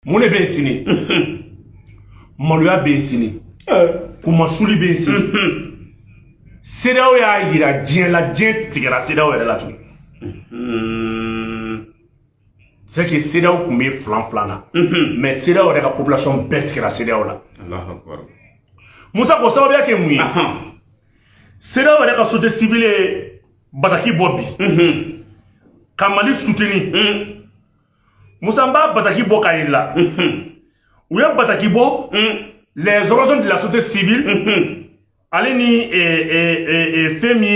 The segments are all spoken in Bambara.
mun de bɛ sini maloya bɛ sini kumasuli bɛ sini CEDEAO y'a yira diɲɛ la diɲɛ tigɛra CEDEAO yɛrɛ la tuguni c'est que CEDEAO tun bɛ filan na mais CEDEAO yɛrɛ ka population bɛɛ tigɛra CEDEAO la Musa ko sababuya kɛ mun ye CEDEAO yɛrɛ ka société civile ye bataki bɔ bi ka Mali soutenir Musa n b'a bataki bɔ k'a yir'i la u ye bataki bɔ les organisations de la société civile ale ni fɛn min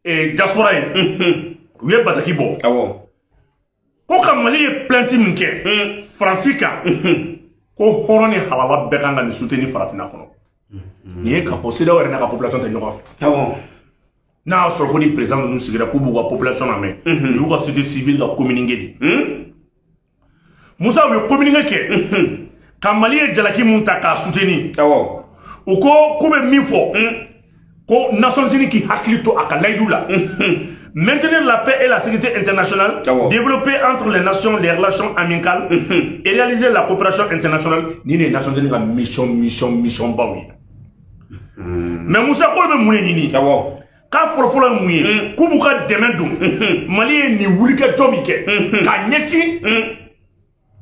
ye diaspora ye u ye bataki bɔ ko ka Mali ye plainte min kɛ Faransi kan ko hɔrɔn ni halala bɛɛ kan ka nin soutenir farafinna kɔnɔ nin ye k'a fɔ CEDEAO yɛrɛ n'a ka population tɛ ɲɔgɔn fɛ n'a y'a sɔrɔ ko ni président ninnu sigira k'u b'u ka population lamɛn u y'u ka société civile ka communiqué di Musa u ye communiqué kɛ ka Mali ye jalaki mun ta k'a soutenir u ko k'u bɛ min fɔ ko Nations Unies k'i hakili to a ka layidu la maintenir la paix et la sécurité internationale, développer entre les nations les relations amicales et réaliser la coopération internationale. Ni les Nations Unies mission baoui. Mais Moussa Kol be mouye nini. Ka forfolo mouye. Kubuka demendou. Mali ni wulika jobike. Ka nyesi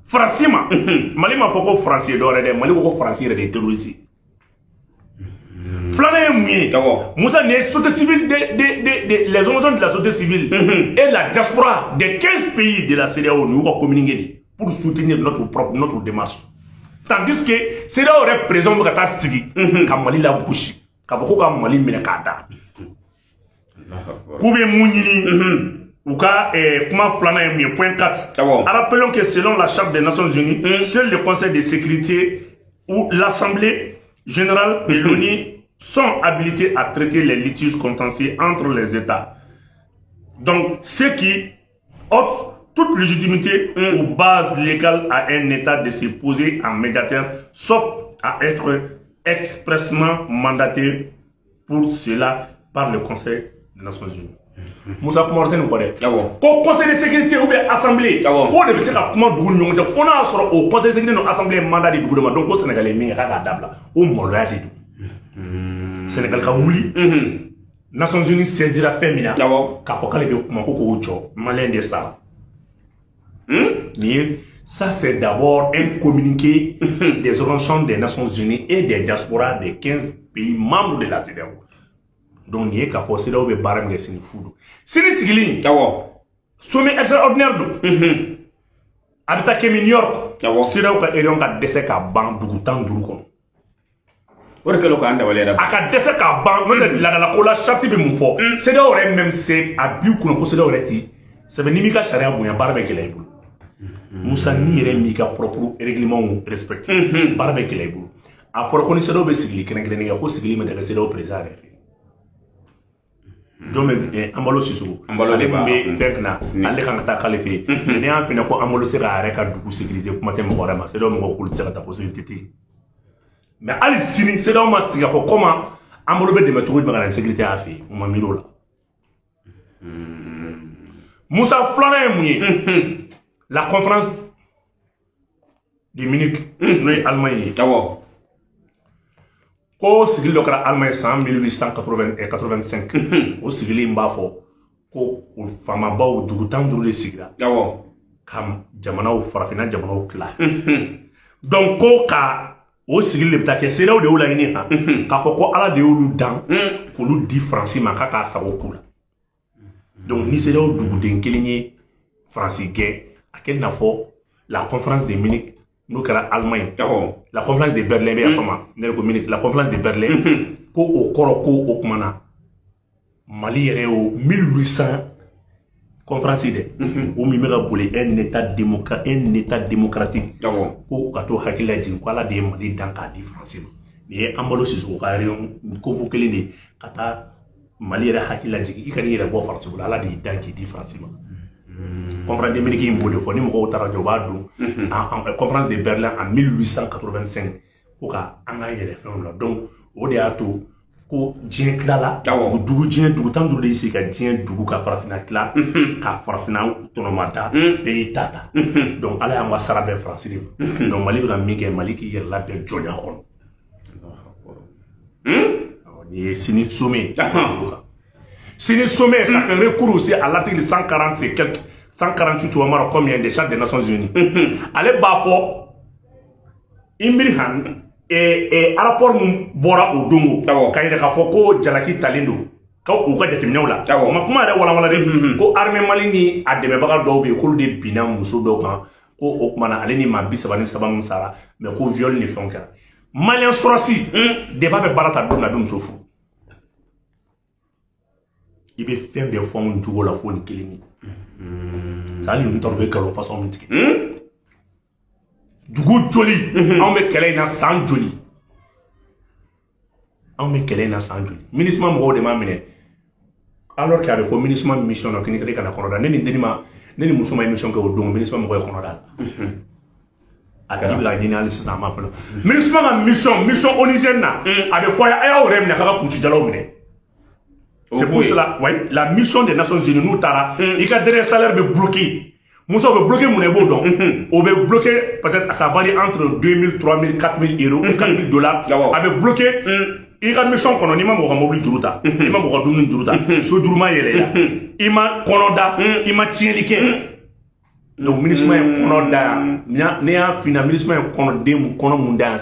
Francima. Mali ma foko français d'ore de Mali ko français de terroristes. Flané mouillé. Moussa n'est société civile les organisations de la société civile et la diaspora des 15 pays de la CEDEAO nous avons communiqué pour soutenir notre démarche. Tandis que CEDEAO aurait présent de la Sigi, comme Mali la bouche, comme Mali Minakata. Pouvez mounini ou ka comment flané mouillé. Point 4. Rappelons que selon la Charte des Nations Unies, seul le Conseil de sécurité ou l'Assemblée générale de l'ONU sont habilités à traiter les litiges contentieux entre les États. Donc, ce qui offre toute légitimité ou base légale à un État de se poser en médiateur, sauf à être expressément mandaté pour cela par le Conseil des Nations Unies. Moussa Koumarten nous connaît. Au Conseil de sécurité ou bien Assemblée, pour le faire comment nous nous faisons au Conseil de sécurité, Assemblée mandat de gouvernement. Donc, au Sénégal, les au Moloya Sénégal ka wuli Nations Unies saisira féminin k'a fɔ k'ale bɛ kuma ko k'o jɔ malien de ça ça c'est d'abord un communiqué des organisations des Nations Unies et des diasporas des 15 pays membres de la CEDEAO donc nin ye k'a fɔ CEDEAO bɛ baara min kɛ sini fu don sini sigilen sommet extraordinaire don a bɛ taa kɛ New York CEDEAO ka réunion ka dɛsɛ ka ban dugu 15 kɔnɔ a ka dɛsɛ k'a ban n'o tɛ laadala ko la charte bɛ mun fɔ CEDEAO yɛrɛ même c'est a b'i kunna ko CEDEAO yɛrɛ ti sɛbɛn n'i m'i ka sariya bonya baara bɛ gɛlɛya i bolo Musa n'i yɛrɛ m'i ka propre règlement respecté baara bɛ gɛlɛya i bolo a fɔra ko ni CEDEAO bɛ sigili kɛrɛnkɛrɛnnen kɛ ko sigili ma tɛ kɛ CEDEAO président yɛrɛ fɛ jɔn bɛ Ambalo Sissoco ale min bɛ fɛn na ale kan ka taa k'ale fɛ yen n'i y'a fɛnɛ ko Ambalo se k'a yɛrɛ ka dugu sécurité kuma tɛ mɔgɔ wɛrɛ ma CEDEAO mɔgɔw k'olu tɛ se ka taa ko sécurité tɛ yen mais ali sini CEDEAO ma sigi ko comment Ambalo bɛ dɛmɛ cogo jumɛn ka na sécurité a fɛ yen u ma miiri o la Musa filanan ye mun ye la conférence de Munich n'o ye Allemagne ye ko sigili dɔ kɛra Allemagne san 1885 o sigili in b'a fɔ ko o faamabaw dugu 15 de sigira ka jamanaw farafinna jamanaw tila donc ko ka o sigili le bɛ taa kɛ CEDEAO de y'o laɲini k'a fɔ ko Ala de y'olu dan k'olu di Faransi ma k'a k'a sago k'u la donc ni CEDEAO duguden kelen ye Faransi gɛn a kɛ i n'a fɔ la conférence de Munich n'o kɛra Allemagne la conférence de Berlin bɛ yan fama ne ko Munich la conférence de Berlin ko o kɔrɔ ko o kuma na Mali yɛrɛ y'o 1800 conférence de o min bɛ ka boli un état démocratique ko ka to hakili lajigin ko Ala de ye Mali dan k'a di Faransi ma nin ye Ambalo Sissoco ka réunion convo kelen de ka taa Mali yɛrɛ hakili lajigin i ka n'i yɛrɛ bɔ Faransi bolo Ala de y'i dan k'i di Faransi ma conférence de Munich in b'o de fɔ ni mɔgɔw taara jɔ u b'a dɔn conférence de Berlin en 1885 ko ka an k'an yɛrɛ fɛnw la donc o de y'a to ko ko diɲɛ tilala dugu diɲɛ dugu tan duuru de y'i sigi ka diɲɛ dugu ka farafina tila ka farafina tɔnɔma da bɛɛ y'i ta ta donc ala y'an ka sara bɛɛ faransi de ma donc mali bɛ ka min kɛ mali k'i yɛrɛ labɛn jɔnya kɔnɔ ni ye sini sommet sini sommet ça fait recours aussi à l'article 140 et quelques 148 tu vois combien des chartes des Nations Unies ale b'a fɔ imiri han rapport mun bɔra o dongo ka yɛrɛ k'a fɔ ko jalaki talen don ka u ka jateminɛw la o ma kuma yɛrɛ walawala de ko armée mali ni a dɛmɛbaga dɔw bɛ yen k'olu de binna muso dɔw kan ko o kumana ale ni maa 33 min sara mais ko viol ni fɛnw kɛra malien sɔrɔsi débat bɛ baara ta don na a bɛ muso furu i bɛ fɛn bɛɛ fɔ mun jogo la fo ni kelen ye hali ninnu tɔɔrɔ bɛ nkalon façon min tigɛ dugu joli anw bɛ kɛlɛ in na san joli anw bɛ kɛlɛ in na san joli MINUSMA mɔgɔw de m'a minɛ alors que a bɛ fɔ MINUSMA mission na k'i kana kɔnɔ da ne ni muso ma mission kɛ o don MINUSMA mɔgɔ ye kɔnɔ da a ka bɛ ka ɲini hali sisan a ma fɔlɔ MINUSMA ka mission onusienne na a bɛ fɔ a y'aw yɛrɛ minɛ k'a ka kuncijalaw minɛ. C'est pour cela, oui, la mission des Nations Unies, nous, Tara, il y a des salaires bloqués. Moussa veut bloquer mon ébou, donc, on veut bloquer, peut-être, ça varie entre 2000, 3000, 4000 euros, 4000 dollars. Avec bloqué, il y a une mission qu'on a, il m'a mobile Juruta, il m'a mobile Juruta, ce Duruma Yéla, il m'a Konoda, il m'a Tienike. Donc, ministre est Konoda, Néa, finalement, ministre est Konodé, Konomunda,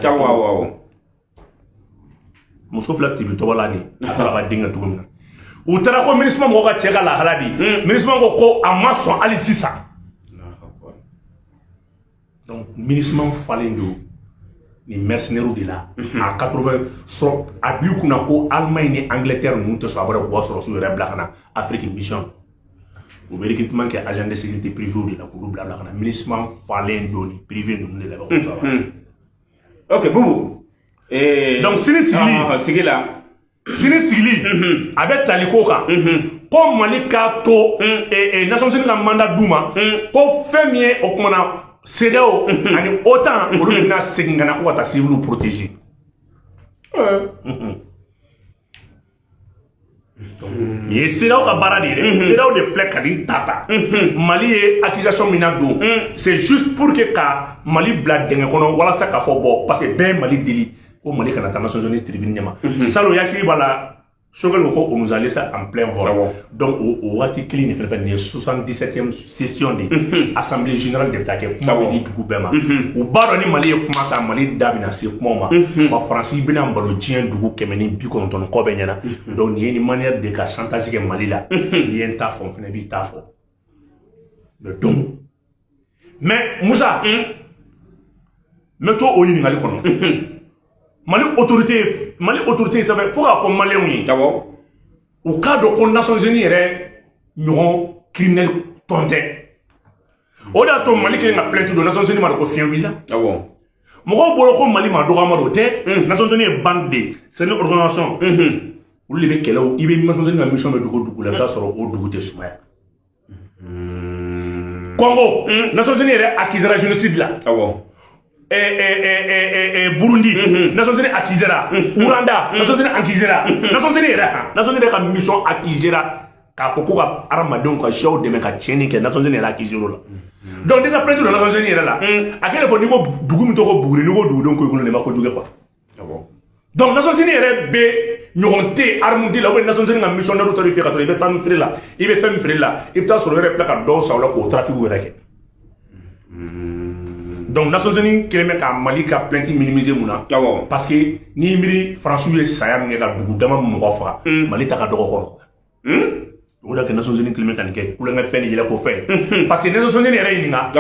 Moussa Flat TV, Tobalani, à la Dinga Tourna. U taara ko MINUSMA mɔgɔ ka cɛ ka lahala di MINUSMA ko a ma sɔn hali sisan donc MINUSMA falen don ni mercenaires de la a 80 sɔrɔ a b'i kunna ko Allemagne ni Angleterre ninnu tɛ sɔn a bɔra k'u ka sɔrɔsiw yɛrɛ bila ka na Afrique mission u bɛ recrutement kɛ agent de sécurité privé de la k'olu bila ka na MINUSMA falen don ni privé ninnu de la bɛ ko ok Boubou donc sini sigili la sini sigili a bɛ tali ko kan ko Mali k'a to Nations Unies ka mandat d'u ma ko fɛn min ye o kumana CEDEAO ani OTAN olu de bɛna segin ka na ko ka taa civils protéger nin ye CEDEAO ka baara de ye dɛ CEDEAO de filɛ ka nin ta ta Mali ye accusation min na don c'est juste pour que ka Mali bila dingɛ kɔnɔ walasa k'a fɔ bon parce que bɛɛ ye Mali deli ko Mali kana taa Nations Unies tribune ɲɛma salon yakili b'a la Choguel ko on nous a laissé en plein vol donc o waati kelen de fɛn nin ye 77e session de assemblée générale de ta kɛ kuma bɛ di dugu bɛɛ ma u b'a dɔn ni Mali ye kuma ta Mali da bɛna se kumaw ma wa Faransi bɛna balo diɲɛ dugu 190 kɔ bɛɛ ɲɛna donc nin ye ni manière de ka chantage kɛ Mali la ni ye n ta fɔ n fɛnɛ b'i ta fɔ mais donc mais Musa n bɛ to o ɲininkali kɔnɔ Mali autorité sɛbɛn fo k'a fɔ maliyɛnw ye u k'a dɔn ko Nations Unies yɛrɛ ɲɔgɔn criminel tɔn tɛ o de y'a to Mali kelen ka plainte don Nations Unies ma ko fiɲɛ wulila mɔgɔw bolo ko Mali ma dɔgɔyama don o tɛ Nations Unies ye bande de c'est une organisation olu de bɛ kɛlɛw i bɛ Nations Unies ka mission bɛ dugu o dugu la i bɛ taa sɔrɔ o dugu tɛ sumaya Congo Nations Unies yɛrɛ accusera génocide la Burundi, Nations Unies accusera, Ouganda, Nations Unies accusera, Nations Unies ka mission accusera k'a fɔ ko ka aramadenw ka sɛw dɛmɛ ka tiɲɛni kɛ Nations Unies yɛrɛ accusera la donc déjà président de Nations Unies yɛrɛ la a kɛlen fɔ n'i ko dugu min tɔgɔ Buguri n'i ko dugudenw ko i kɔnɔ de ma ko jugu quoi donc Nations Unies yɛrɛ bɛ ɲɔgɔn tɛ arme di la ou bien Nations Unies ka missionnaire tɔ de fɛ ka to i bɛ sanu feere la i bɛ fɛn min feere la i bɛ taa sɔrɔ yɛrɛ bila ka dɔw san o la k'o trafic yɛrɛ kɛ donc Nations Unies kelen bɛ ka Mali ka plainte minimiser mun na parce que n'i miiri Faransiw ye saya min kɛ ka dugu dama mɔgɔ faga Mali ta ka dɔgɔ kɔrɔ o de kɛ Nations Unies kelen bɛ ka nin kɛ kulonkɛ fɛn ni yɛlɛ ko fɛn parce que Nations Unies yɛrɛ ɲininka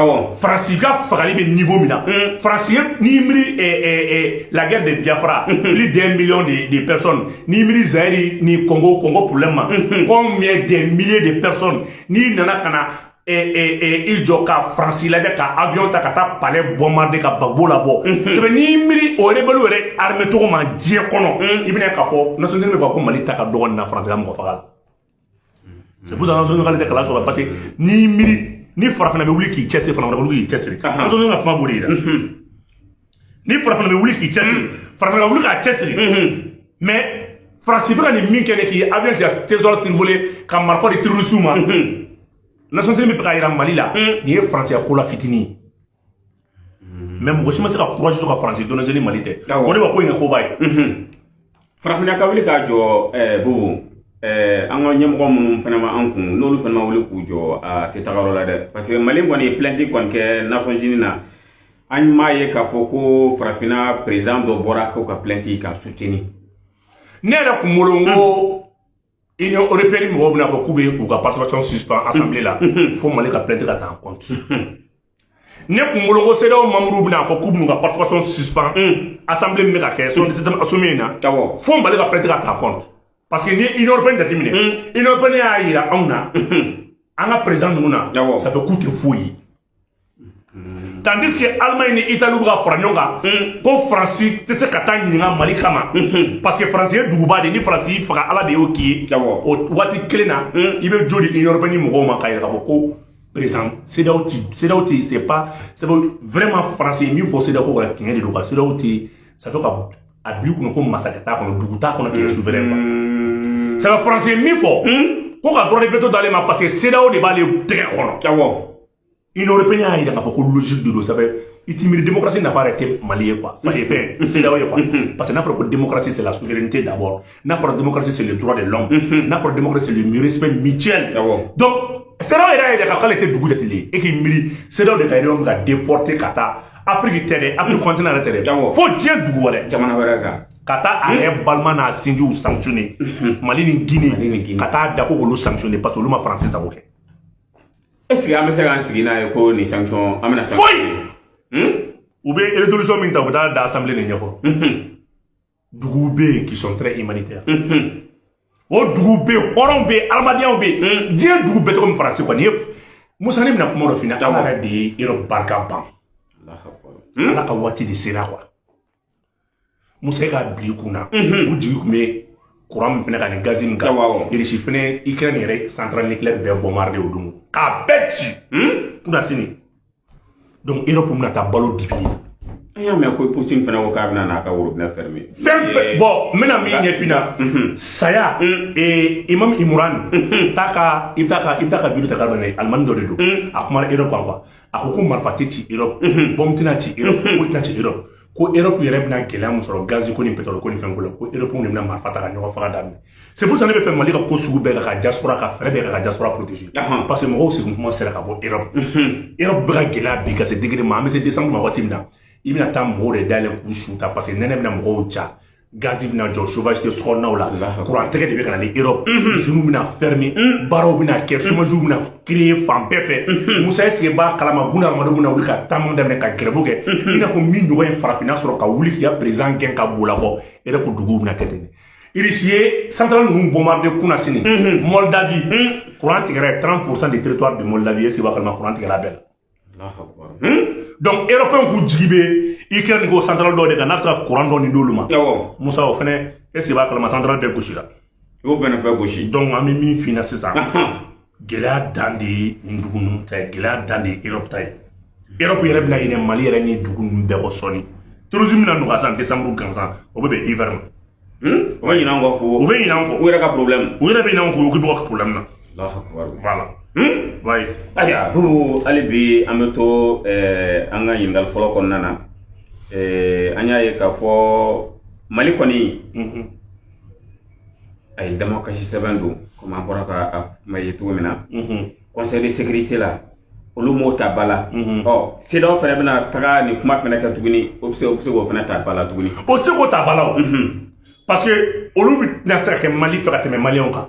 Faransi ka fagali bɛ niveau min na Faransi n'i miiri la guerre de Biafra plus d'1 million de personnes n'i miiri Zaïre ni Congo problème ma combien des milliers de personnes n'i nana ka na i jɔ ka Faransi lajɛ ka avion ta ka taa palais bombarder ka bagbo labɔ c'est n'i miiri o rebelle yɛrɛ armée tɔgɔ ma diɲɛ kɔnɔ i bɛna k'a fɔ Nations Unies bɛ fɔ ko Mali ta ka dɔgɔ nin na Faransi ka mɔgɔ faga la c'est pour ça Nations Unies k'ale tɛ kalan sɔrɔ parce que n'i miiri ni Farafina bɛ wuli k'i cɛsiri Farafina bɛ wuli k'i cɛsiri Nations Unies ka kuma b'o de yira ni Farafina bɛ wuli k'i cɛsiri Farafina bɛ wuli k'a cɛsiri mais France bɛ ka nin min kɛ ne k'i avion qui a territoire survolé ka marifa di terroriste ma nation min fɛ ka yira Mali la nin ye France ya ko la fitini mais mɔgɔ si ma se ka courage to ka France donner ni Mali tɛ o de ba ko in ko ba ye farafina ka wuli ka jɔ Bobo an ka ɲɛmɔgɔ minnu fana ma an kun n'olu fana ma wuli k'u jɔ a tɛ taga yɔrɔ la dɛ parce que Mali kɔni ye plainte kɔni kɛ Nations Unies na an m'a ye k'a fɔ ko farafina président dɔ bɔra k'o ka plainte ka soutenir ne yɛrɛ kun bolo n ko Union européenne mɔgɔw bɛna fɔ k'u bɛ u ka participation suspend assemblée la fo Mali ka plainte ka ta en compte ne kun bolo ko CEDEAO membres bɛna fɔ k'u b'u ka participation suspend assemblée min bɛ ka kɛ sommet in na fo Mali ka plainte ka ta en compte parce que ni Union européenne jateminɛ Union européenne y'a yira anw na an ka président ninnu na ça fait k'u tɛ foyi tandis que Allemagne ni Italie bɛ ka fara ɲɔgɔn kan ko France tɛ se ka taa ɲininka Mali kama parce que France ye duguba de ni France y'i faga Ala de y'o k'i ye o waati kelen na i bɛ jo di Union européenne mɔgɔw ma k'a yira k'a fɔ ko président CEDEAO tɛ c'est pas vraiment France ye min fɔ CEDEAO ko ka tiɲɛ de don quoi CEDEAO tɛ ça fait ka a bi kunna ko masakɛ t'a kɔnɔ dugu t'a kɔnɔ k'i souverain quoi ça fait France ye min fɔ ko ka droit de veto d'ale ma parce que CEDEAO de b'ale tɛgɛ kɔnɔ Union européenne y'a yira k'a fɔ ko logique de don ça fait i t'i miiri démocratie nafa yɛrɛ tɛ Mali ye quoi fɛn CEDEAO ye quoi parce que n'a fɔra ko démocratie c'est la souveraineté d'abord n'a fɔra démocratie c'est le droit de l'homme n'a fɔra démocratie c'est le respect mutuel donc CEDEAO yɛrɛ yɛrɛ ka k'ale tɛ dugu jate e k'i miiri CEDEAO de ka yɛrɛ ka déporter ka taa Afrique tɛ dɛ Afrique continent yɛrɛ tɛ dɛ fo diɲɛ dugu wɛrɛ jamana wɛrɛ kan ka taa a yɛrɛ balima n'a sinjiw sanctionner Mali ni Guinée ka taa da ko k'olu sanctionner parce que olu ma France sago kɛ est-ce que an bɛ se k'an sigi n'a ye ko nin sanction an bɛna sanction u bɛ résolution min ta u bɛ taa da assemblée de ɲɛfɔ duguw bɛ yen qui sont très humanitaires o duguw bɛ yen hɔrɔnw bɛ yen adamadenyaw bɛ yen diɲɛ dugu bɛɛ tɔgɔ min faransi kɔni ye Musa ne bɛna kuma dɔ f'i ɲɛna Ala yɛrɛ de ye Europe barika ban Ala ka waati de sera quoi Musa e ka bi i kun na u jigi tun bɛ courant min fɛnɛ ka ni gaz min kan Russie fɛnɛ Ukraine yɛrɛ centrale nucléaire bɛɛ bombardé o don k'a bɛɛ ci kuna sini donc Europe bɛna taa balo dibi an y'a mɛn ko Poutine fɛnɛ ko k'a bɛna n'a ka robinet fermé fɛn bon n bɛna min ɲɛf'i na saya Imam Imran i bɛ taa ka video ta k'a bɛna Allemagne dɔ de don a kumana Europe kan quoi a ko marifa tɛ ci Europe bombe tɛna ci Europe ko tɛna ci Europe ko Europe yɛrɛ bɛna gɛlɛya min sɔrɔ gaz ko ni pétrole ko ni fɛn ko la ko Europe de bɛna marifa ta ka ɲɔgɔn faga daminɛ c'est pour ça ne bɛ fɛ Mali ka ko sugu bɛɛ ka diaspora ka fɛɛrɛ bɛɛ ka diaspora protéger parce que mɔgɔw segin kuma sera ka bɔ Europe Europe bɛ ka gɛlɛya bi ka se degré ma an bɛ se décembre ma waati min na i bɛna taa mɔgɔw de dayɛlɛ k'u su ta parce que nɛnɛ bɛna mɔgɔw ja gaz bɛna jɔ chauffage tɛ sokɔnɔnaw la courant tɛgɛ de bɛ ka na ni Europe usines bɛna fermer baaraw bɛna kɛ chômage bɛna créer fan bɛɛ fɛ Musa est-ce que b'a kalama buna hadamadenw bɛna wuli ka taama daminɛ ka grève kɛ i n'a fɔ min ɲɔgɔn ye farafinna sɔrɔ ka wuli k'i ka président gɛn ka b'o la kɔ Europe duguw bɛna kɛ ten Russie ye centrale ninnu bombardé kunna sini Moldavie courant tigɛra 30% du territoire de Moldavie est-ce que b'a kalama courant tigɛra bɛɛ la donc européen k'u jigi bɛ Ukraine ko centrale dɔ de kan n'a bɛ se ka courant dɔ ni d'olu ma Musa o fɛnɛ est-ce que b'a kalama centrale bɛɛ gosira i b'o bɛɛ bɛɛ gosi donc an bɛ min f'i ɲɛna sisan gɛlɛya dan de ye nin dugu ninnu ta ye gɛlɛya dan de ye Europe ta ye Europe yɛrɛ bɛna ɲinɛ Mali yɛrɛ ni dugu ninnu bɛɛ kɔ sɔɔni tourisme bɛna nɔgɔya san décembre gansan o bɛ bɛn hiver ma o bɛ ɲinɛ an kɔ ko u bɛ ɲinɛ an kɔ u yɛrɛ ka problème u yɛrɛ bɛ ɲinɛ an kɔ u k'i bɔ ka problème na voilà oui ayiwa Bobo hali bi an bɛ to an ka ɲininkali fɔlɔ kɔnɔna na an y'a ye k'a fɔ Mali kɔni a ye damakasi sɛbɛn don komi an bɔra ka kuma ye cogo min na conseil de sécurité la olu m'o ta ba la CEDEAO fɛnɛ bɛna taga nin kuma fɛnɛ kɛ tuguni o bɛ se k'o fɛnɛ ta ba la tuguni o tɛ se k'o ta ba la o parce que olu tɛna se ka kɛ Mali fɛ ka tɛmɛ maliyɛnw kan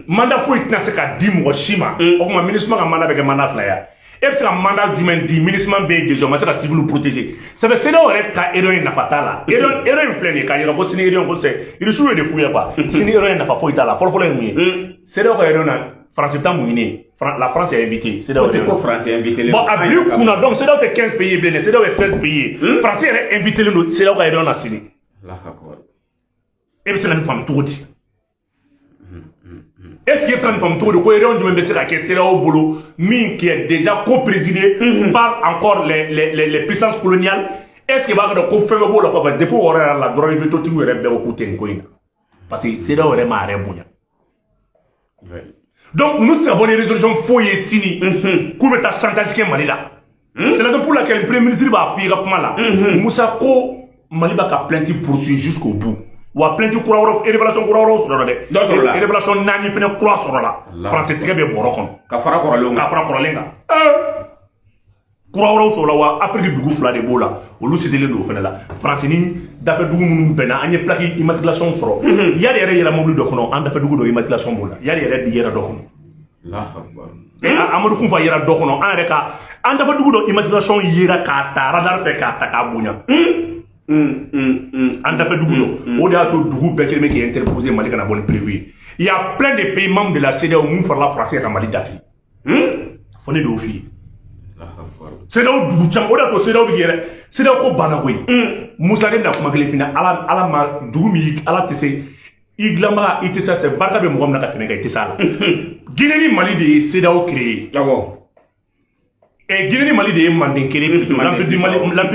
mandat foyi tɛna se ka di mɔgɔ si ma o tuma MINUSMA ka mandat bɛ kɛ mandat fila ye e bɛ se ka mandat jumɛn di MINUSMA bɛ yen déjà o ma se ka civil protéger ça fait CEDEAO yɛrɛ ka euro in nafa t'a la euro in filɛ nin ye k'a yira ko sini euro ko c'est Russie de f'u ye quoi sini euro in nafa foyi t'a la fɔlɔfɔlɔ ye mun ye CEDEAO ka euro na France t'a mun ɲini la France est invitée CEDEAO tɛ ko France est invitée bon a bila kunna donc CEDEAO tɛ 15 pays bilen CEDEAO est 16 pays France yɛrɛ invité len don CEDEAO ka euro na sini e bɛ se ka nin faamu cogo di est-ce que e bɛ se ka nin faamu cogo di ko réunion jumɛn bɛ se ka kɛ CEDEAO bolo min qui est déjà co-présidé par encore les puissances coloniales est-ce que b'a kɛ ko fɛn bɛ b'o la quoi depuis o yɔrɔ yɛrɛ la dɔrɔn i bɛ to tigiw yɛrɛ bɛɛ ko k'u tɛ nin ko in na parce que c'est là où elle m'a répondu. Donc nous savons les résolutions foyées sini qu'on met à chantage qui est Mali là. C'est là pour laquelle le premier ministre va faire comment là. Moussa Ko Mali va plainte poursuivre jusqu'au bout. Ou à plainte pour avoir révélation pour avoir sur la révélation nani fait une croix sur la. Français très bien borokon. Kafara Koralonga. Kafara Koralenga. Kuraw so la wa Afrique dugu fula de bola olu sidele do fena la France ni dafa dugu munum bena anye plaque immatriculation soro yari yere yela mobile do kono an dafa dugu do immatriculation bola yari yere di yera do kono Allahu akbar amadou kum fa yera do kono an reka an dafa dugu do immatriculation yera ka ta radar fe ka ta ka bunya an dafa dugu do o da to dugu be kelme qui interposer Mali kana bon prévu il y a plein de pays membres de la CEDEAO où faire la France ka Mali dafi on est do fi c'est là où du cham oda to c'est là où yere c'est là ko bana koy Moussa de na kuma kele fina ala ma dugumi ala tese iglama itesa se barka be mo na ka tene kay tesala Guinée Mali de c'est là où créé d'accord et Guinée Mali de Mandé créé l'empire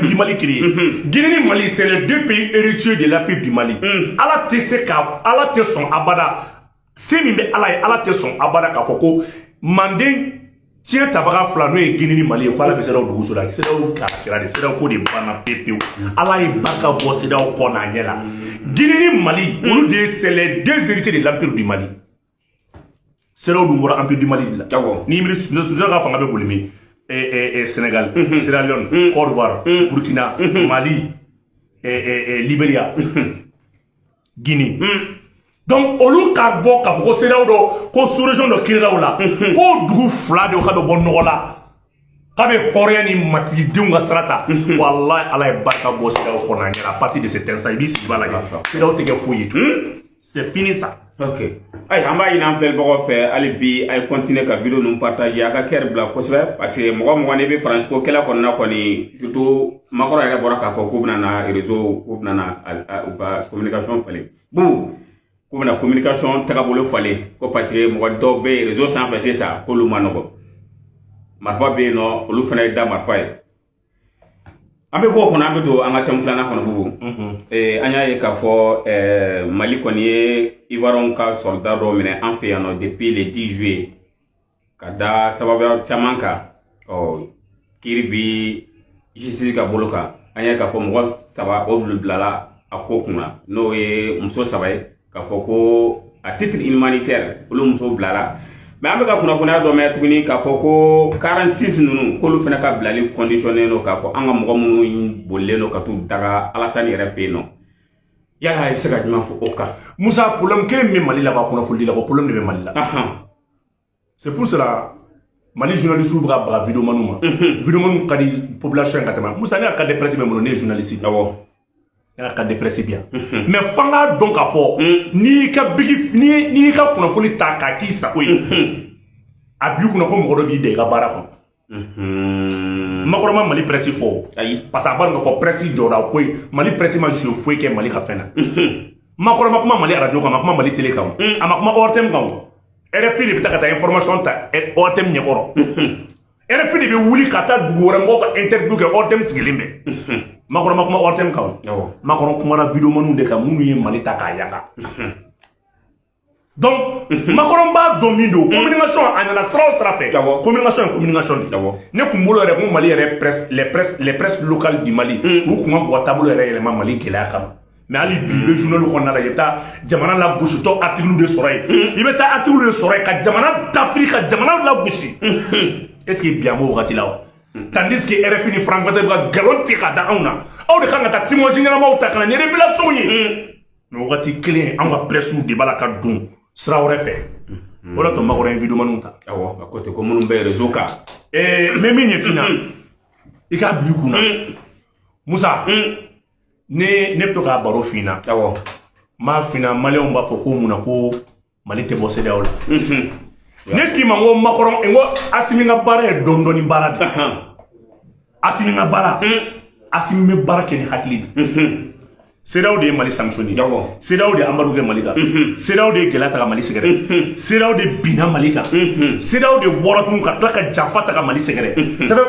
du Mali créé Guinée Mali c'est les deux pays héritiers de l'empire du Mali ala tese ka ala te son abada c'est mi be ala te son abada ka foko Mandé tiens tabaga flano et Guinée Mali ko ala be sera dugu so la sera o ka kira de sera ko de bana pepe ala e baka bo sera o ko na nyela Guinée Mali ou de c'est les deux héritiers de l'empire du Mali sera o dumora empire du Mali la ni mi su ga fanga be bolimi Sénégal Sierra Leone Côte d'Ivoire Burkina Mali Libéria Guinée donc olu ka bo ka ko sera do ko sous région do kirira wala ko dugu fla de ka do bon nola ka be hore ni matigi dinga sarata wallahi ala e barka bo sera ko na nyara à partir de cet instant ibi si bala sera o tege fouiller tout c'est fini ça ok ay amba ina fel bogo fe ali bi ay continuer ka vidéo nous partager aka ker bla ko sebe parce que mo ne be France ko kala ko na ko ni surtout makoro ya bora ka fo ko na réseau ko na communication fale bu comme la communication tagabolo fallait ko parce que mo do be réseau sans passer ça ko lu manogo marfa be no lu fana da marfa e ambe bo ko na be do anga tem flana ko bubu anya e ka fo Mali ko ni Ivoiron ka soldat do mine en fait no depuis le 10 juillet kada sababu chamanka o kirbi justice ka boloka anya ka fo mo saba o blala akokuna no e umso sabai ka foko à titre humanitaire olu muso blala mais ambe ka kuna fona do me tuguni ka foko 46 nunu ko lu fena ka blali conditionné no ka fo anga mo munu bolle no ka tu daga Alassane refe no yala se ka juma fo oka Moussa problème que me Mali la ba kuna fo dila ko problème de Mali la c'est pour cela Mali journaliste ou bra vidéo manuma vidéo manu ka di population ka tema Moussa ne ka de presse me mono ne journaliste awo ka dépressé bien mais fanga donc à fort ni ka bigi ni ka kuna foli ta ka ki sa koy abi kuna ko mo do bi de ka bara ko makoro Mali presse fort ayi parce que ban ko presse joda koy Mali presse ma je foué que Mali ka fena makoro ma Mali radio ka ma Mali télé kam ama ortem kam RFI bi ta information ta ortem nyekoro RFI bi wuli ka ta dugo mo ko interview ke ortem sigilimbe makoro makuma ortem kaw makoro kuma na vidéo manu de ka munu ye Mali ta ka yaka donc makoro ba domindo communication anana sra fait communication ne kumbolo re ko Mali re presse les presse locales du Mali ou kuma ko tablo re élément Mali kela kam mais ali bi journal ko na la yeta jamana la bouche to article de soray ibeta article de soray ka jamana d'Afrique jamana la bouche est-ce que bien mo wakati là tandis que RFI ni Francfort ba galonti ka da auna aw de kan ta timo jingana ma uta kana ni révélation ni no wakati clé en va presse de bala ka dun sra refe wala to makoro vidéo manunta awo à côté ko munum be réseau ka memi ni fina ika bi kuna Moussa ne to ka baro fina awo ma fina Mali on ba fo ko muna ko Mali te bossé daola ne ki mango makoro ngo asimi nga bara dondoni bara asimi nga bara asimi me bara ke ni hakili Seraw de Mali sanctionné Seraw de Amadou Ke Mali ka Seraw de Gelata ka Mali segere Seraw de Bina Mali ka Seraw de Woratun ka Jafata ka Mali segere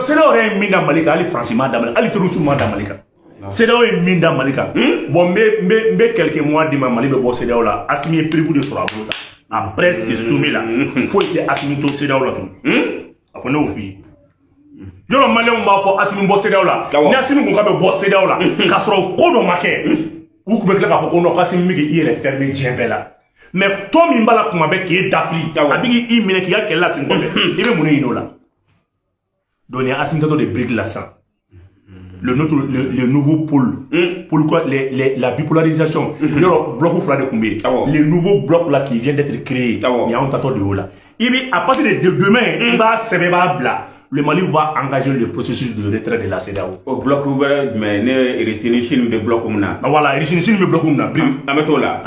Seraw re minda Mali ka ali Francima da Mali ali Tourousou da Mali ka CEDEAO est minda Malika. Bon, mais quelques mois de Mali de bon CEDEAO là, Assimi est prévu de sur la boule. Après, c'est soumis là. Il faut être Assimi to CEDEAO là. Après, nous, filles. Yo le Malien on va faire Assimi bon CEDEAO là. Ni Assimi qu'on va bon CEDEAO là. Qu'à ce qu'on a marqué. Ou que peut-être qu'on a Assimi qui est fermé djembé là. Mais toi, Mimbala Kumabe qui est d'Afrique, avec il mène qui a quel là, c'est quoi? Il veut monnaie là. Donc il y a Assimi de briques là ça. Le nouveau pôle. Pourquoi la bipolarisation. Il y a un bloc où de Koumé. Les nouveaux blocs là qui viennent d'être créés. Il y a un tato de haut là. À partir de demain, il va se là. Le Mali va engager le processus de retrait de la CEDEAO. Au bloc ouvert, mais il y a bloc comme ça. Voilà, il y a bloc comme ça. Ametola.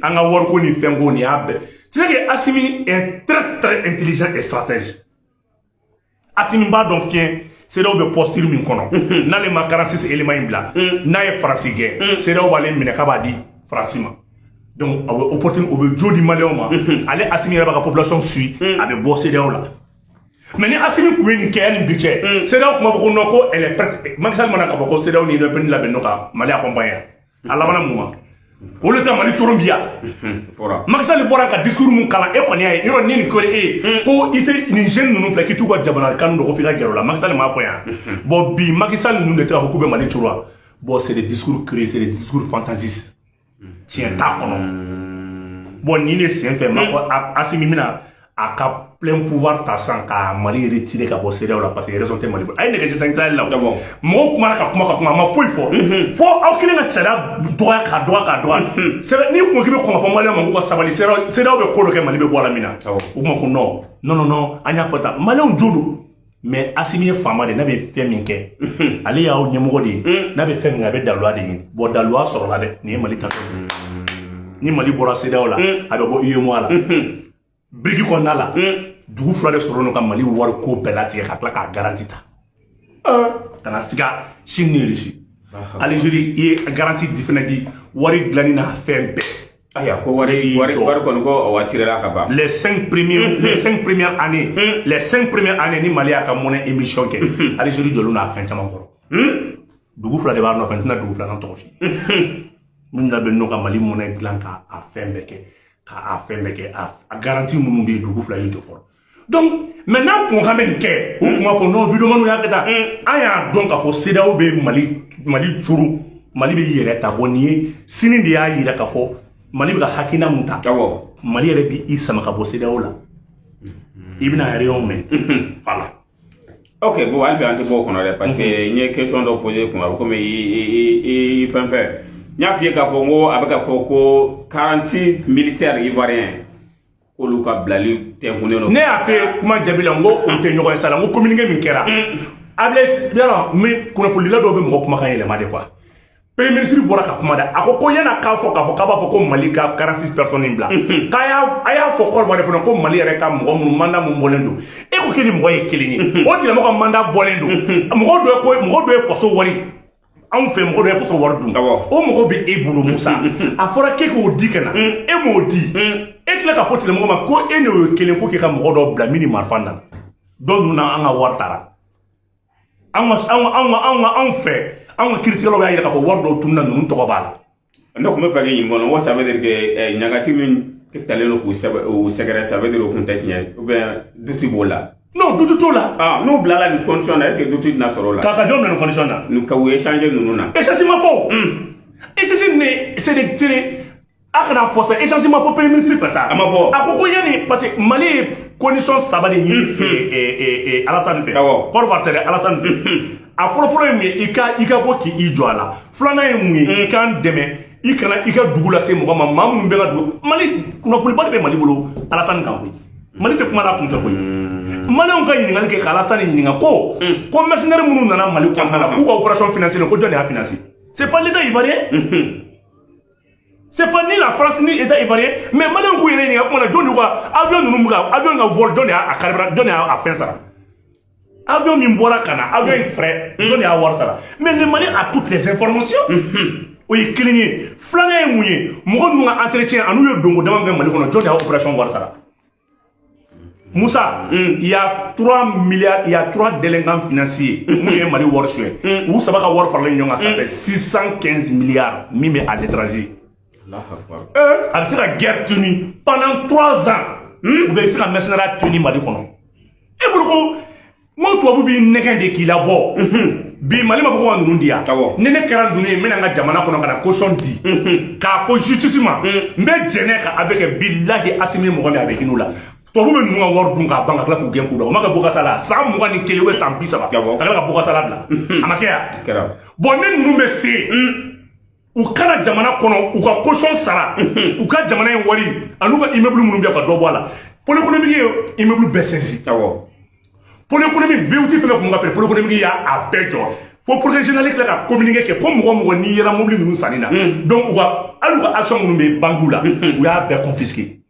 Anga worko ni fengo ni abe. C'est que Assimi est très intelligent et stratège. Assimi ba donc tient CEDEAO be posture min kono. Na le ma 46 éléments bla. Na e francigé. CEDEAO va les mine ka ba di francima. Donc opportune au jodi malema. Aller Assimi ba la population suit avec bo CEDEAO là. Mais ni Assimi ku ni ke ni budget. CEDEAO kuma ko noko elle est prête. Maxal manaka ko CEDEAO ni do pen la benoka Mali accompagner. Allah bana mouma. O le Mali Colombia. Maxal bora ka discours mun kala e koni ay yoro ni ko ko ite ni jeune nunu fla ki tu ko jabana kan do ko fika gero la Maxal ma foya. Bon bi Maxal nunu de tra ko be Mali Colombia. Bon c'est des discours créés, c'est des discours fantasistes. Tiens ta kono. Bon ni ne c'est fait ma Assimi mina a ka plein pouvoir tassant ka Mali retirer ka bo CEDEAO là parce que raison te Mali ay nege sanitale là mo kuma ka kuma ma foi fo aw kile na sada droit c'est ni ko kibe ko fa Mali ma ko sabali CEDEAO be ko do ke Mali be bo la mina o ma ko non anya fota Mali on jodo mais Assimi fama de na be fait min ke ali ya o nyemo de na be fait min be dalwa de bo dalwa soro la de ni Mali tato ni Mali bora CEDEAO là abe bo UEMOA là Brigi Konala, du frère de Sorono comme Mali war ko belati ka kla ka garantie ta. Kana siga Chine richi. Algérie est garantie différente wari glani na fembe. Aya ko wari ko ko wasirela ka ba. Les 5 premières années, ni Mali a ka monnaie émission ke. Algérie jolu na fin chama ko. Du frère de barno fin na du frère na to fi. Min da benno ka Mali monnaie glanka a fembe ke. A fait a garanti mon de du fla yi jopor. Donc maintenant pour ramène ke ou moi pour non vidéo manu yakata aya donc a fo CEDEAO be Mali tsuru Mali be yere ta bonier sini de ya yira ka fo Mali be hakina muta Mali yere bi isama ka bo CEDEAO la ibina réon mais voilà. OK bon albi ante bo kono parce que une question de poser comme il fait Nya fie ka fongo avec foko 46 militaires ivoiriens ko luka blali te huneno ne a fait kuma jabila ngo on te nyogo sala ngo communiquer min kera ables bien mais kuna fulila do be mo kuma kan ele made quoi premier ministre bora ka kuma da akoko yana ka fo ka ba fo ko Mali ka 46 personnes in bla kaya aya fo ko mo defo ko Mali reka mo manda mo bolendo e ko kini mo ye kelini o dile mo ko manda bolendo mo do e foso wari on fait mon rêve pour son wardou. On me robit et boulot Moussa. A fora quelque chose dit que na. Et mon dit. Et que la capote le moment ko et ne que le faut qu'il y a mon rodo blamini marfanda. Donc nous n'avons pas wartara. On fait. On critique le bail de la wardo tout na nous tobala. Donc me faire une bonne. Ça veut dire que négatif que t'allais au secret ça veut dire au contexte ou bien de tibola. Non, tout là. Ah, nous blala une condition là, est-ce que tout na soro là. Kaka dom na condition là. Nous ka échanger nous na. Échanger ma faux. Échanger c'est des akana force échanger ma faux premier ministre fait ça. Ma faux. Akoko yani parce que Mali condition ça va ni et Alassane fait. Pour partir Alassane. A folo mi ika bo ki I joala. Flana yi kan deme ikana ika dugula se mo ma mamu be ga du Mali kuna kulba be Mali bolo Alassane kan ko. Mali te kuma la kunta ko. Mali on ka yingal ke Alassane yinga ko mercenaire munu nana Mali ko nana ku opération financière ko donné à financer. C'est pas l'État ivoirien. C'est pas ni la France ni l'État ivoirien, mais Mali on ko yinga ko na joni ko avion nunu muga avion nga vol donné à carburant donné à fin ça. Avion mimbora kana avion frais donné à war ça. Mais le Mali a toutes les informations. Oui, cligné. Flané mouillé. Mo ko nga entretien anu yo dongo dama Mali ko na joni à opération war ça. Moussa, il y a 3 milliards, il y a 3 délinquants financiers. Mali Warshue. Où ça va avoir parlé ça fait 615 milliards mis à l'étranger. Avec la guerre tenue pendant 3 ans. Vous avez fait la mercenaire tenue Mali. Et pourquoi moi, tu as vu une nègre qui l'a beau. Bi Mali ma ko ngunu dia. Nene kara dunu e mena nga jamana kono kana caution di. Ka ko justement. Mbe jene ka avec billahi asimi mo ngami avec nous là. To bu nu nga wor dun ka banga kala ku gen ku do. Ma ka boka sala. Sa mo ngani kele we sam bisa ba. Ka ka boka sala la. Amakia. Bon ne nu me se. U kana jamana kono u ka caution sara. U ka jamana en wari. Anu ka immeuble mu mbia ka do bola. Pour l'économie immeuble bessensi. Pour l'économie, VOT fait comme on appelle, pour l'économie, il y a à Béjo. Faut protéger les gens qui communiquent comme on n'y a pas mobile nous sanina. Donc, on va, alors, action nous met bangoula, ou a bien confisqué.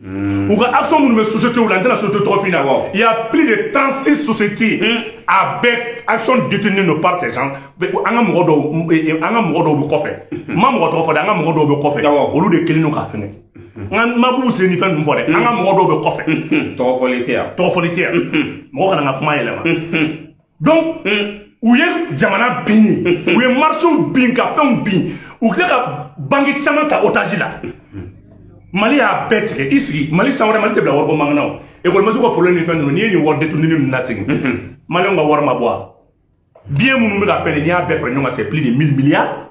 Ou a action nous met société ou l'antenne société trop final. Il y a plus de 36 sociétés avec action détenues par ces gens. Anga modo bu kofe. Ma modo fo anga modo bu kofe. Au lieu de kelino ka fene. Ma bu se ni fen mu fore. Anga modo bu kofe. To folitier. Mo kana nga kuma yelema. Donc, où est jamana bini, où est marché bin ka fem bin, où ka bangi chama ta otage là. Mali a bête ici, Mali sa wara Mali te bla wor ko mangnaw. E ko ma ko problème ni fen no ni wor détourner ni nasing. Mali nga wor ma bois. Bien mon nous a fait les liens avec nous c'est plus de 1000 milliards.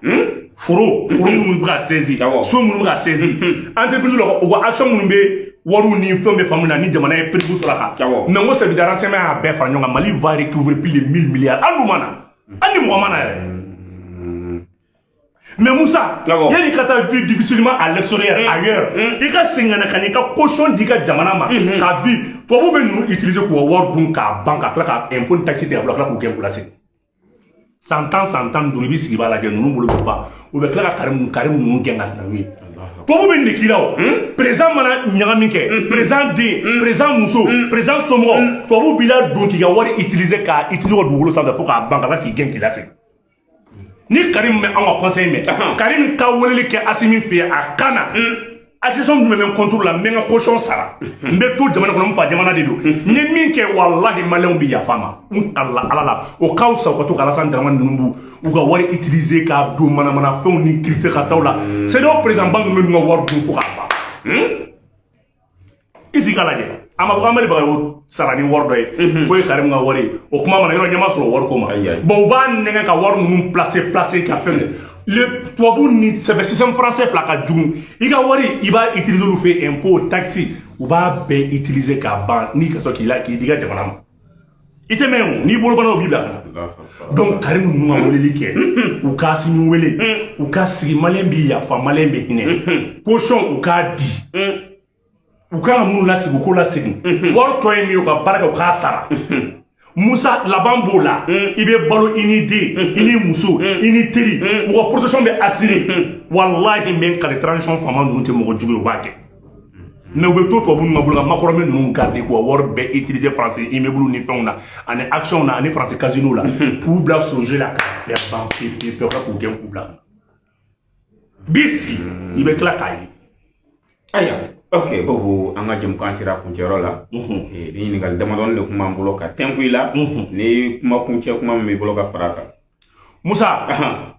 Foro nous bra saisi. So nous bra saisi. Entreprise lo action nous be waru ni femme famille ni jamana e prix sur la ka. Mais on se vidara c'est à be fa nyonga Mali va recouvrir plus de 1000 milliards. Anu mana. Ani mo mana. Mais Moussa, il y a des cas de vie difficilement à l'extérieur, ailleurs. Il y a des gens qui ont caution de jamana ma. Ta vie, pour vous nous utiliser pour avoir donc à banque à impôt taxi de bloc là pour gagner placer. 100 ans, d'où si va la guerre, nous ne voulons pas. Ou bien là, Karim nous gagne à ce moment. Pour vous venir qui là, présent Mana Nyagamike, présent D, présent Mousso, présent Somo, pour vous bilan donc il y a utiliser car utiliser au boulot sans de faut qu'à banque là qui gagne qui l'a fait. Ni Karim me en conseil mais Karim ka woleli ke asimi fi akana association du même contrôle la menga cochon sara mbe tout jamana kono mfa jamana de do ni min ke wallahi malon bi ya fama Allah ala o kausa ko to kala san dama numbu u ga wari utiliser ka do mana fon ni critique ka tawla c'est do président banque me nga war du ko ka isi kala je ama ko amali ba o sarani wordo e ko Karim nga wari o kuma mana yoro nyama so wor ko ma bo ba nenga ka war num placer ka fene le toabu ni c'est système français flaka djum iga wari iba utiliser lu fait impôt taxi ou ba be utiliser ka ban ni ka so ki la ki diga jamana ite men ni bolo bana bibla donc Karim nu nga wole like ou ka si nu wele ou ka si malembi ya fa malembe hine caution ou ka di ou ka mu la sigo ko la sigi wor to emi o ka baraka o ka sara Moussa Labambola, il est ballot inidé, il est moussou, il est teri, ou protection de assuré. Wallahi, même quand les transitions femmes nous te m'ont joué au bac. Mais vous tout pour vous m'abouler, ma chorome nous garder quoi, war be utiliser français, il me boule ni fait on a, en action on a, en français casino là, pour bla songer la carte, banque, pour gagner pour bla. Biski, il me claque. Aya. Ok, bobo anga jëm ko asira ku ci rola e di ngal dama don le kuma mbulo ka tenku ila ni kuma ku ci kuma mi bulo ka faraka Moussa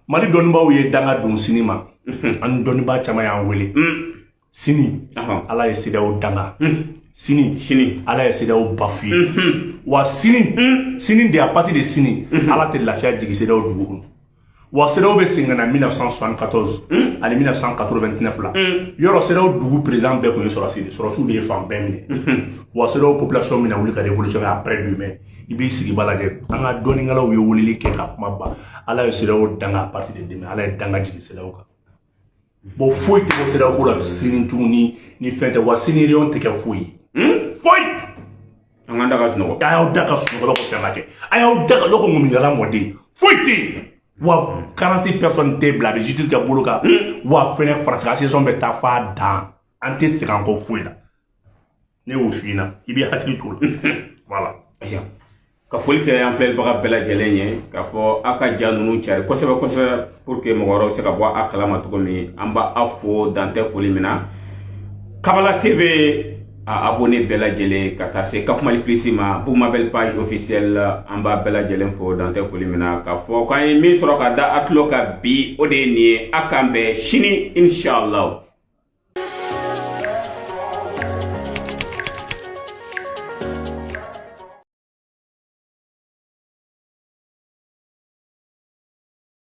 Mali don bawo ye danga don sinima an don ba chama ya wele sini ala ye sidaw danga sini ala ye sidaw bafi wa sini de à partir de sini ala te lafiya jigi sidaw dugu wa sidaw be singana 1974 en 1989 là yoro sidaw dugu président be ko yoro su de fam ben wa sidaw population mina wuli ka révolution après demain ibi sigi balage anga doni ngala wi wulili ke ka mabba ala ye sidaw danga à partir de demain ala ye danga jigi sidaw ka bo foi te ko sidaw ko la sini tuni ni fente wa sini rion te ka foi anga daga suno ayaw daga suno ko tamake ayaw daga loko ngumi ngala modi foi te wa 46 personnes te blabé justice ka boloka wa fene France association be ta fa dan ante se kan ko foi la ne o fina ibi hakili tout voilà ka foli ke en fait baga bela jelenye ka fo aka janunu ciare ko sebe pour que mo waro se ka bo akala ma to mi amba afo dante foli mina Kabala TV a abonné bɛɛ lajɛlen ka taa se Kakumali Plus ma Buguma Belle page officielle an b'a bɛɛ lajɛlen fo dan tɛ foli min na k'a fɔ k'an ye min sɔrɔ ka da a tulo ka bi o de ye nin ye a k'an bɛn sini inshallah